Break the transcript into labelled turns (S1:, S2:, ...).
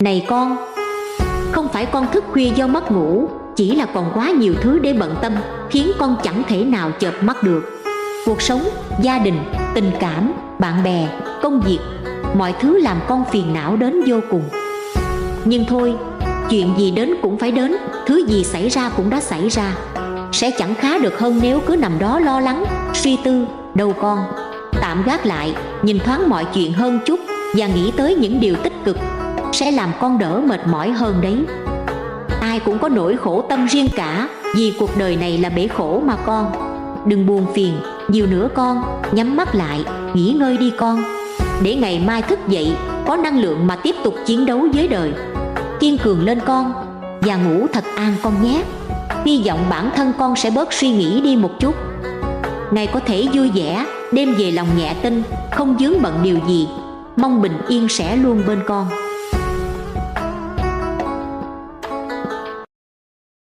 S1: Này con, không phải con thức khuya do mất ngủ, chỉ là còn quá nhiều thứ để bận tâm, khiến con chẳng thể nào chợp mắt được. Cuộc sống, gia đình, tình cảm, bạn bè, công việc, mọi thứ làm con phiền não đến vô cùng. Nhưng thôi, chuyện gì đến cũng phải đến, thứ gì xảy ra cũng đã xảy ra. Sẽ chẳng khá được hơn nếu cứ nằm đó lo lắng, suy tư, đâu con. Tạm gác lại, nhìn thoáng mọi chuyện hơn chút và nghĩ tới những điều tích cực, sẽ làm con đỡ mệt mỏi hơn đấy. Ai cũng có nỗi khổ tâm riêng cả, vì cuộc đời này là bể khổ mà con. Đừng buồn phiền nhiều nữa con, nhắm mắt lại, nghỉ ngơi đi con, để ngày mai thức dậy có năng lượng mà tiếp tục chiến đấu với đời. Kiên cường lên con, và ngủ thật an con nhé. Hy vọng bản thân con sẽ bớt suy nghĩ đi một chút. Ngày có thể vui vẻ, đêm về lòng nhẹ tinh, không vướng bận điều gì. Mong bình yên sẽ luôn bên con.